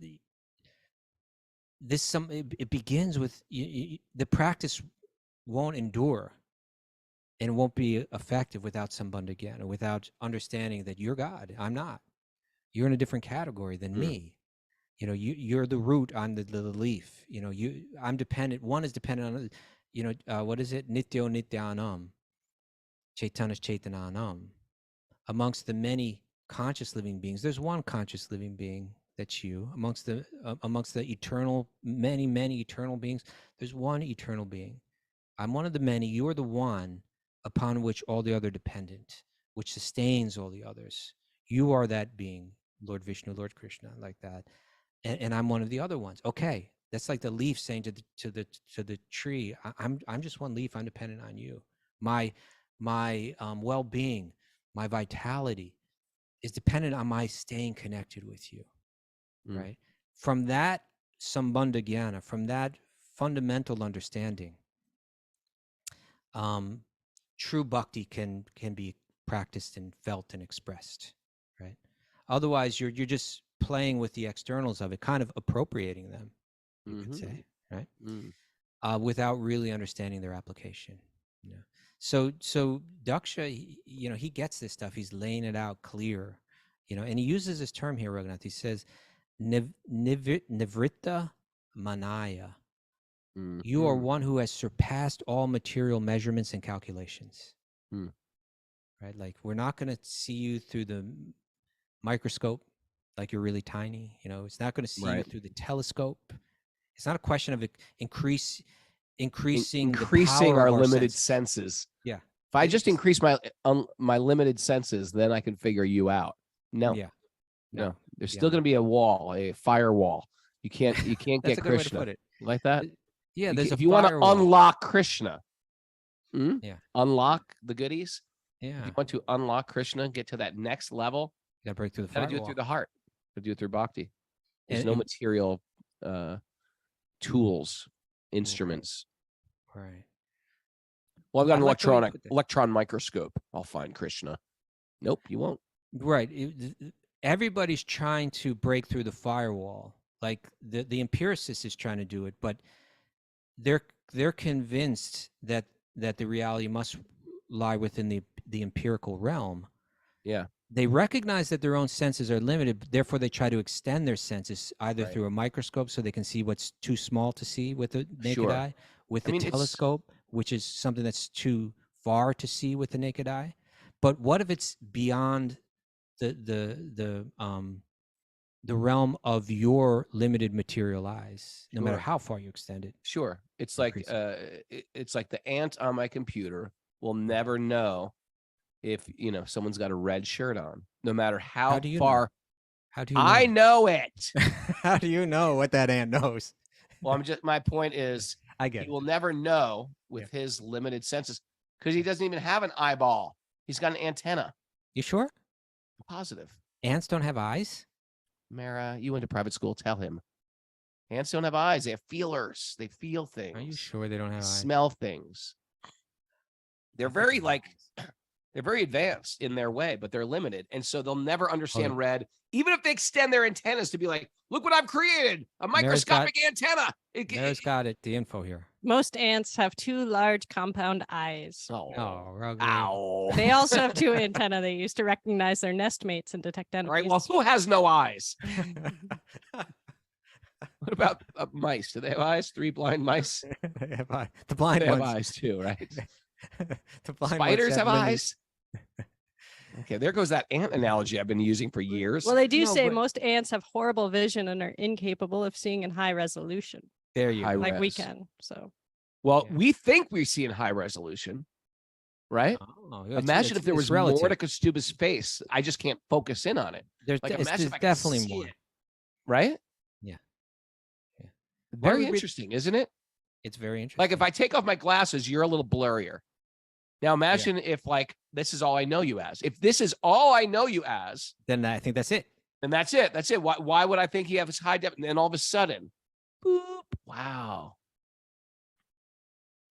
it begins with the practice won't endure and won't be effective without sambhanda jnana, without understanding that you're God, I'm not. You're in a different category than me. You're the root, I'm the leaf. I'm dependent. One is dependent on, what is it? Nityo nityanam, chaitanya chaitananam. Amongst the many conscious living beings, there's one conscious living being. That's you. Amongst the eternal, many eternal beings, there's one eternal being. I'm one of the many. You are the one upon which all the other dependent, which sustains all the others. You are that being, Lord Vishnu, Lord Krishna, like that. And I'm one of the other ones. Okay, that's like the leaf saying to the tree, I'm just one leaf. I'm dependent on you. My well-being, my vitality is dependent on my staying connected with you. Right? From that sambhanda jnana, from that fundamental understanding, true bhakti can be practiced and felt and expressed, right? Otherwise, you're just playing with the externals of it, kind of appropriating them, you could say, right? Without really understanding their application. So Daksha, he gets this stuff. He's laying it out clear, and he uses this term here, Raghunath. He says, Nivritta manaya. You are one who has surpassed all material measurements and calculations. Right? Like, we're not going to see you through the microscope like you're really tiny. It's not going to see you through the telescope. It's not a question of increasing our limited senses. Yeah. If I just increase my limited senses, then I can figure you out. No. Yeah. No. There's still going to be a wall, a firewall. You can't get Krishna. Put it. You like that? Yeah. If you want to unlock Krishna, unlock the goodies. Yeah. If you want to unlock Krishna and get to that next level, you got to break through the firewall. firewall. Do it through the heart. Do it through bhakti. There's no material tools, instruments. Right. Well, I've got an electron microscope. I'll find Krishna. Nope, you won't. Right. Everybody's trying to break through the firewall. Like the empiricist is trying to do it, but they're convinced that the reality must lie within the empirical realm. Yeah. They recognize that their own senses are limited, therefore they try to extend their senses either through a microscope so they can see what's too small to see with the naked eye, with the telescope, which is something that's too far to see with the naked eye. But what if it's beyond the realm of your limited material eyes, no matter how far you extend it? Sure. It's like the ant on my computer will never know if someone's got a red shirt on, no matter how far. Know? How do you know? I know it. How do you know what that ant knows? Well, my point is, he will never know with his limited senses because he doesn't even have an eyeball. He's got an antenna. You sure? I'm positive. Ants don't have eyes? Mara, you went to private school. Tell him. Ants don't have eyes. They have feelers. They feel things. Are you sure they don't have eyes? Smell things. They're very they're very advanced in their way, but they're limited. And so they'll never understand red, even if they extend their antennas to be like, look what I've created, a microscopic antenna. Mary's got it, the info here. Most ants have 2 large compound eyes. Ow. They also have 2 antennae they use to recognize their nest mates and detect enemies. All right, well, who has no eyes? What about mice? Do they have eyes? 3 blind mice? They have eyes. The blind ones have eyes too, right? The blind Spiders have eyes. Okay, there goes that ant analogy I've been using for years. Well, they do say most ants have horrible vision and are incapable of seeing in high resolution. There you go. Like we can. So, well, we think we see in high resolution, right? Imagine if there was more to Kastuba's face. I just can't focus in on it. There's definitely more, right? Yeah. Very interesting, isn't it? It's very interesting. Like if I take off my glasses, you're a little blurrier. Now imagine if this is all I know you as. If this is all I know you as, then I think that's it. Then that's it. That's it. Why would I think you have this high depth? And then all of a sudden, boop! Wow,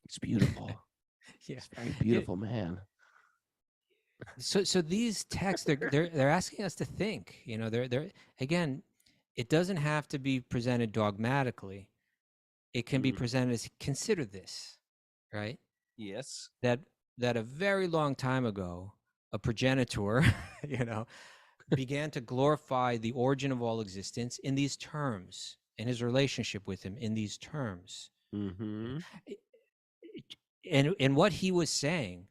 it's beautiful. Yeah, it's very beautiful, man. So these texts, they're asking us to think. They're again, it doesn't have to be presented dogmatically. It can be presented as consider this, right? Yes. That a very long time ago, a progenitor, began to glorify the origin of all existence in these terms, and his relationship with him in these terms. Mm-hmm. And what he was saying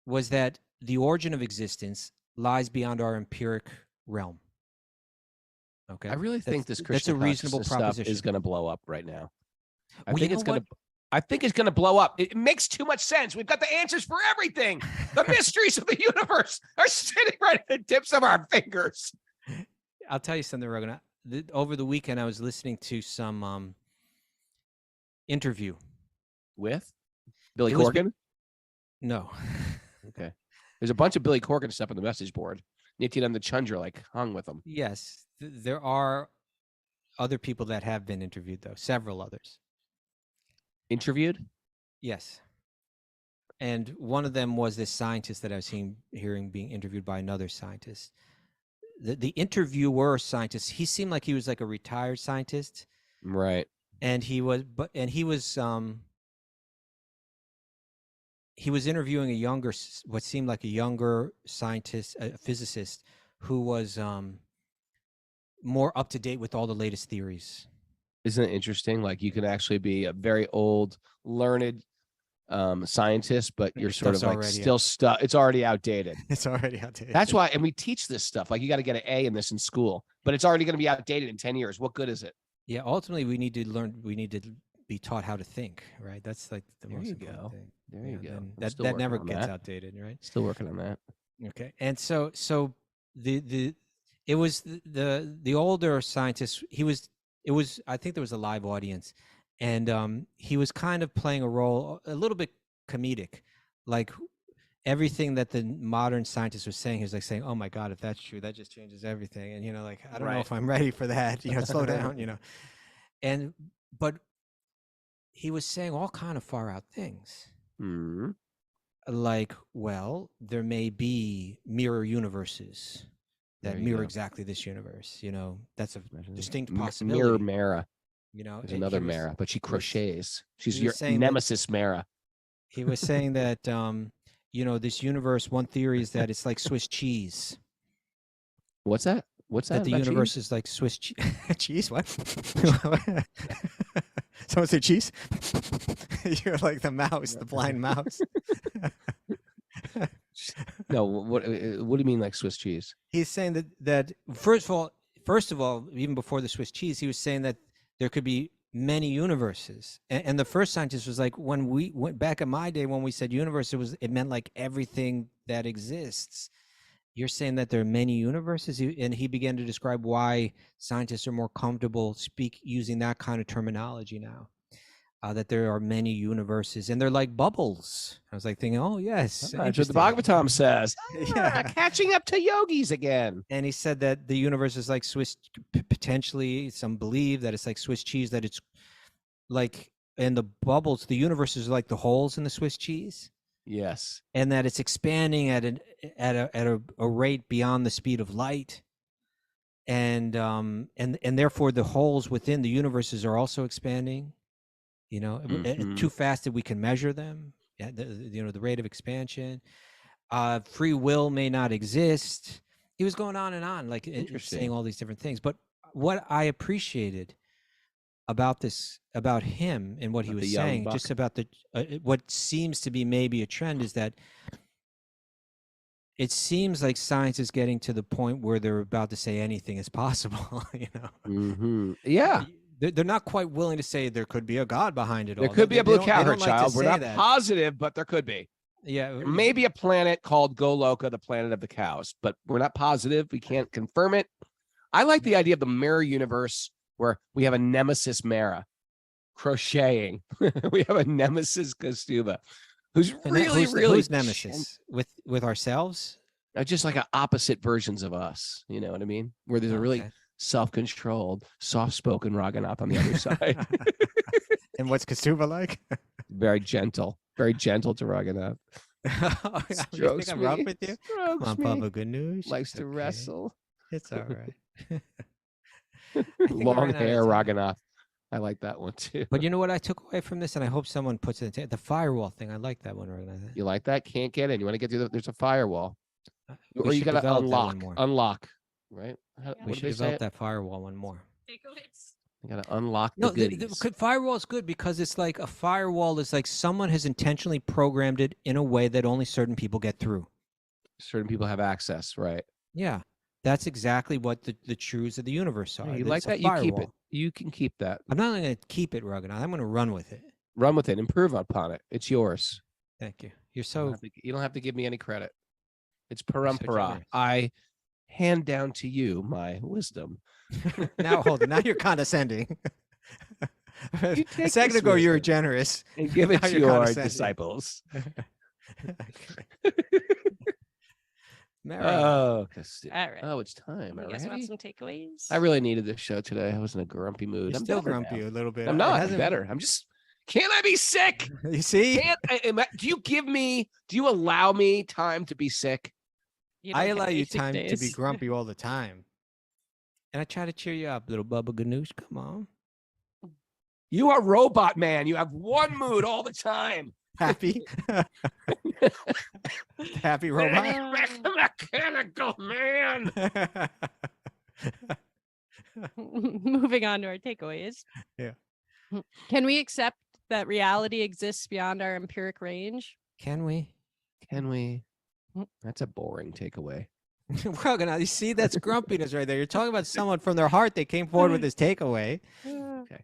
was that the origin of existence lies beyond our empiric realm. Okay, I really think this that's Christian a reasonable consciousness stuff proposition. is going to blow up right now. Well, you know I think it's going to blow up. It makes too much sense. We've got the answers for everything. The mysteries of the universe are sitting right at the tips of our fingers. I'll tell you something, Rogan. Over the weekend, I was listening to some interview With Billy It was Corgan? No. Okay. There's a bunch of Billy Corgan stuff on the message board. Nityananda Chandra hung with them. Yes, there are other people that have been interviewed, though. Several others. Interviewed? Yes. And one of them was this scientist that I was hearing being interviewed by another scientist. The interviewer scientist, he seemed like he was like a retired scientist. Right. And he was interviewing what seemed like a younger scientist, a physicist, who was more up to date with all the latest theories. Isn't it interesting? Like you can actually be a very old, learned scientist, but you're sort of like still stuck. It's already outdated. It's already outdated. That's why, and we teach this stuff. Like you got to get an A in this in school, but it's already going to be outdated in 10 years. What good is it? Yeah, ultimately we need to learn. We need to be taught how to think, right? That's like the most important thing. There you go. That never gets outdated, right? Still working on that. Okay, and so it was the older scientist. I think there was a live audience, and he was kind of playing a role, a little bit comedic, like everything that the modern scientist was saying. He was like saying, "Oh my God, if that's true, that just changes everything." And like I don't know if I'm ready for that. Slow down. But he was saying all kind of far out things. Mm-hmm. Like, well, there may be mirror universes that mirror exactly this universe. That's a distinct possibility. Mara. There's another Mara, but she crochets. She's your nemesis, Mara. He was saying that, this universe, one theory is that it's like Swiss cheese. What's that? What's that? That the universe is like Swiss cheese? What? Someone say cheese? You're like the mouse, the blind mouse. No, what do you mean like Swiss cheese? He's saying that first of all, even before the Swiss cheese, he was saying that there could be many universes. And the first scientist was like, when we went back in my day, when we said universe, it meant like everything that exists. You're saying that there are many universes, and he began to describe why scientists are more comfortable using that kind of terminology now. That there are many universes, and they're like bubbles. I was like thinking, oh yes, that's what the Bhagavatam says. Yeah, catching up to yogis again. And he said that the universe is like Swiss. Potentially, some believe that it's like Swiss cheese. That it's like, and the bubbles, the universe is like the holes in the Swiss cheese. Yes, and that it's expanding at a rate beyond the speed of light, and therefore the holes within the universes are also expanding. Too fast that we can measure them. The rate of expansion. Free will may not exist. He was going on and on, like saying all these different things. But what I appreciated about him and what he was saying, just about what seems to be maybe a trend, is that it seems like science is getting to the point where they're about to say anything is possible. Yeah. They're not quite willing to say there could be a God behind it all. There could be a blue cowherd child. We're not positive, but there could be. Yeah. Maybe a planet called Goloka, the planet of the cows, but we're not positive. We can't confirm it. I like the idea of the mirror universe where we have a nemesis Mara crocheting. We have a nemesis Kastuba who's really nemesis with ourselves. Just like opposite versions of us. You know what I mean? Where there's a really self-controlled, soft-spoken Raghunath on the other side. And what's Kastuba like? Very gentle to Raghunath. You Strokes think I'm rough me, with you? strokes Come on, me. Papa Ganoush. Likes It's to okay. wrestle. It's all right. Long hair, Raganath. I like that one too. But you know what I took away from this, and I hope someone puts it in the firewall thing. I like that one, Raganath. You like that? Can't get in. You want to get through there's a firewall. We Or you should gotta develop that one unlock. more. Unlock. Right? Yeah. We should develop that firewall one more. Takeaways. You gotta unlock the No, goodies. firewall is good because it's like a firewall is like someone has intentionally programmed it in a way that only certain people get through. Certain people have access, right? Yeah, that's exactly what the truths of the universe are. Yeah, you It's like a that? You keep it. firewall. You can keep that. I'm not going to keep it, Ruggen. I'm going to run with it. Run with it. Improve upon it. It's yours. Thank you. You're You so don't have to give me any credit. It's so parampara. generous. I hand down to you my wisdom. now hold on. Now you're condescending. You A take second this ago, you were wisdom generous. and give it Now to you're your condescending. disciples. Mary. All right. Oh, it's time. You guys want Already? some takeaways? I really needed this show today. I was in a grumpy mood. You're I'm still better grumpy now. a little bit. I'm It not. I'm hasn't- better. I'm just. Can't I be sick? You see? Do you allow me time to be sick? You don't I get allow you basic time to be days. grumpy all the time. And I try to cheer you up, little Bubba Ganoush. Come on. You are robot man. You have one mood all the time. Happy? Happy robot? Mechanical man. Moving on to our takeaways. Yeah. Can we accept that reality exists beyond our empiric range? Can we? Can we? That's a boring takeaway. Well, now you see that's grumpiness right there. You're talking about someone from their heart. They came forward with this takeaway. Okay.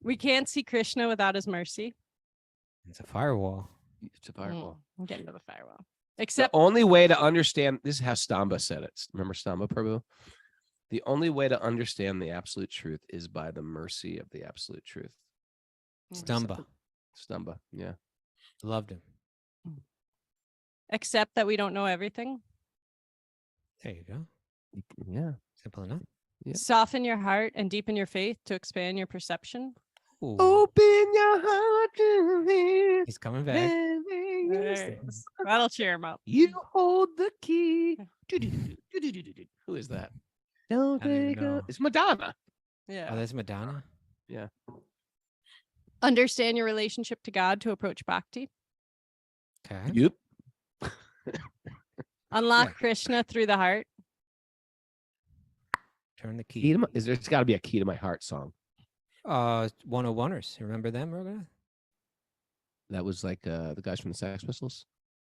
We can't see Krishna without his mercy. It's a firewall. It's a firewall. I'm getting to the firewall. The Except only way to understand this is how Stamba said it. Remember Stamba Prabhu? The only way to understand the absolute truth is by the mercy of the absolute truth. Stumba. Stamba, yeah. Loved him. except that we don't know everything. There you go. Yeah. Simple enough. Yeah. Soften your heart and deepen your faith to expand your perception. Ooh, Open your heart to me. he's coming back. There. That'll cheer him up. You hold the key. Who is that? Don't I don't even take know. a... It's Madonna. Yeah. Oh, that's Madonna. Understand your relationship to God to approach bhakti. Okay. Yep. Unlock Yeah. Krishna through the heart. Turn the key. Key to my, there's got to be a Key to My Heart song. 101ers. Remember them, Roga? That was like the guys from the Sex Pistols.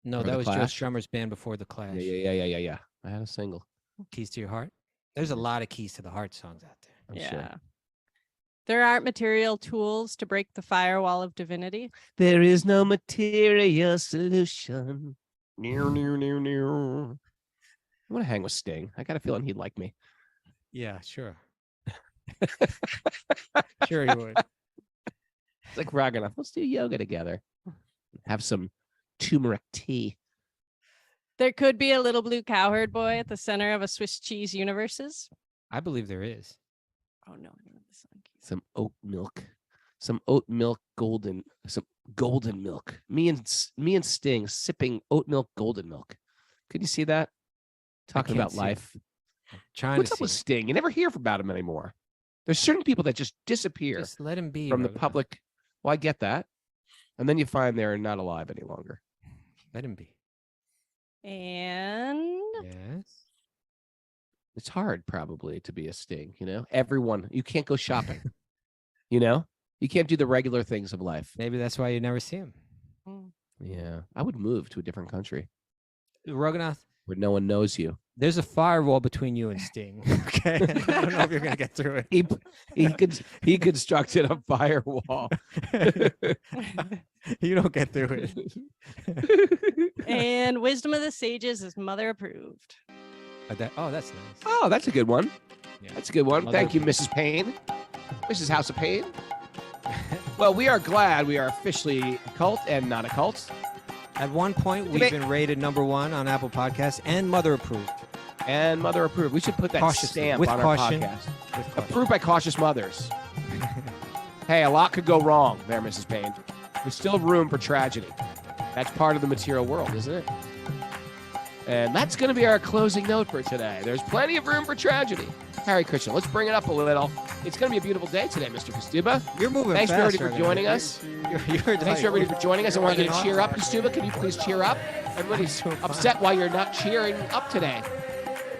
No, Or that The was Joe Clash? Strummer's band before the Clash. Yeah. I had a single. Keys to Your Heart. There's a lot of keys to the heart songs out there. I'm Yeah. sure. There aren't material tools to break the firewall of divinity. There is no material solution. I want to hang with Sting. I got a feeling he'd like me. Yeah, sure. Sure you would. It's like Raghunath. Let's do yoga together. Have some turmeric tea. There could be a little blue cowherd boy at the center of a Swiss cheese universes. I believe there is. Oh no, I know this song. Some oat milk. Some oat milk golden. Some golden milk. Me and Sting sipping oat milk golden milk. Could you see that? Talking can't about see it. life. Trying What's to up with see. Sting? You never hear about him anymore. There's certain people that just disappear Just let him be from the Roga. public. Well, I get that. And then you find they're not alive any longer. Let him be. And Yes. It's hard probably to be a Sting, you know? Everyone, you can't go shopping. You know? You can't do the regular things of life. Maybe that's why you never see him. Yeah. I would move to a different country Roganath, where no one knows you. there's a firewall between you and Sting. Okay. I don't know if you're gonna get through He constructed a firewall. it. You don't get through it. and wisdom of the sages is mother approved. Oh, that's nice. Oh, that's a good one. Yeah. That's a good one. Mother Thank you, approved. Mrs. Payne. Mrs. House of Payne. Well, we are glad we are officially a cult and not a cult. At one point, we've been rated #1 on Apple Podcasts and Mother approved. And mother approved. We should put that Cautiously, stamp with on caution. our podcast. With caution. Approved by cautious mothers. Hey, a lot could go wrong there, Mrs. Payne. There's still room for tragedy. That's part of the material world, isn't it? And that's going to be our closing note for today. There's plenty of room for tragedy. Hare Krishna, let's bring it up a little. It's going to be a beautiful day today, Mr. Kastuba. You're moving Thanks fast. everybody for joining us. You're Thanks everybody for joining us. I want you to cheer up, Kastuba. Can you please cheer up? Everybody's upset why you're not cheering up today.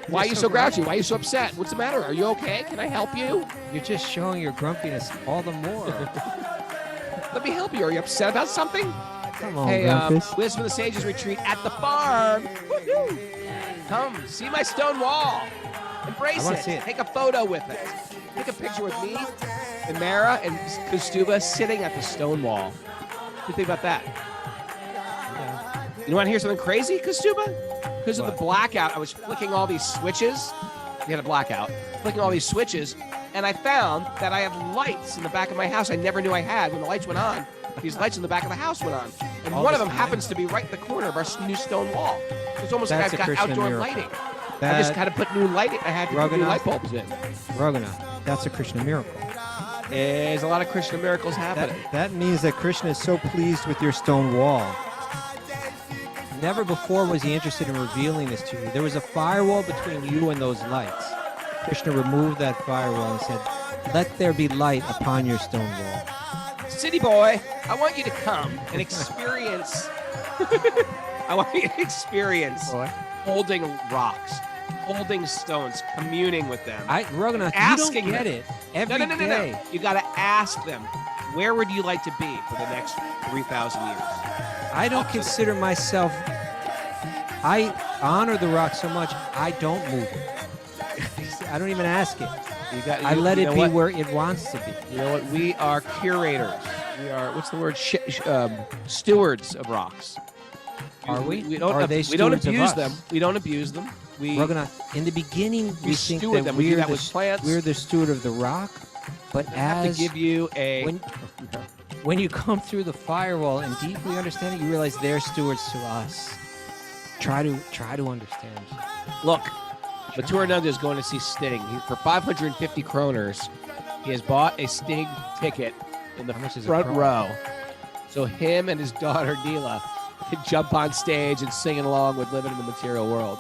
Why are you so grouchy? Why are you so upset? What's the matter? Are you okay? Can I help you? You're just showing your grumpiness all the more. Let me help you. Are you upset about something? Come on, Hey, Grumpus. Wisdom of the Sages retreat at the farm. Woo-hoo. Come, see my stone wall. Embrace I wanna it. see it. Take a photo with it. Take a picture with me and Mara and Kastuba sitting at the stone wall. What do you think about that? You want to hear something crazy, Kastuba? Because of the blackout, I was flicking all these switches. We had a blackout. Flicking all these switches, and I found that I have lights in the back of my house I never knew I had. When the lights went on, these lights in the back of the house went on. And All one of this them time? happens to be right in the corner of our new stone wall. It's almost That's like a I've got Krishna outdoor miracle. lighting. I just had to put new lighting. I had to put new Raghunath. light bulbs in. Raghunath, that's a Krishna miracle. There's a lot of Krishna miracles happening. That means that Krishna is so pleased with your stone wall. Never before was he interested in revealing this to you. There was a firewall between you and those lights. Krishna removed that firewall and said, "Let there be light upon your stone wall." City boy, I want you to come and experience. I want you to experience holding rocks, holding stones, communing with them. Raghunath, Asking you don't get them. it every day. No. You got to ask them, where would you like to be for the next 3,000 years? I don't consider myself. I honor the rock so much, I don't move it. I don't even ask it. I let it be where it wants to be. You know what? We are curators. We are, what's the word? Stewards of rocks. Are we? We don't, Are they we don't stewards of abuse us? them. We don't abuse them. We Raghunath, in the beginning, we think steward that them. We do we're that the, with plants. we're the steward of the rock, but have as to give you a. when you come through the firewall and deeply understand it, you realize they're stewards to us. Try to understand. Look, Maturananda is going to see Sting. For 550 kroners, he has bought a Sting ticket in the How much is a front krona? row. So him and his daughter, Neela, can jump on stage and sing along with Living in the Material World.